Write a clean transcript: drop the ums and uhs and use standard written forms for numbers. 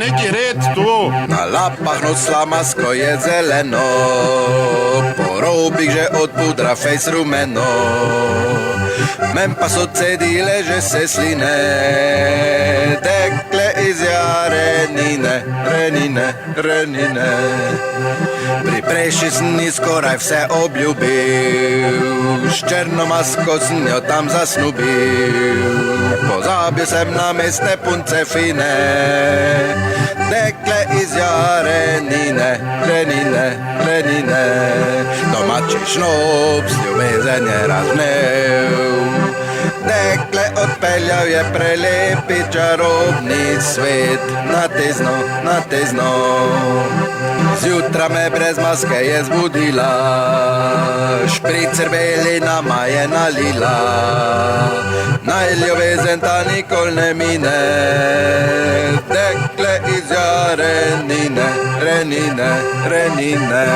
neki red tu. Na lapah nos slamasko je zeleno, po robih že od pudra fejs rumeno. Men pa so cedile že se sline, tekle iz jarenine, renine. Pri prejšnji skoraj vse obljubil, s črno masko sem jo tam zasnubil. Pozabil sem na mestne punce fine, tekle iz jarenine, renine. Domači šnops, ljubezen je razvnel, tekle odpeljal je prelepi čarobni svet. Na tezno, zjutraj me brez maske je zbudila, špricer beli nama je nalila. Naj ljubezen ta nikol ne mine, tekle iz jarenine, renine.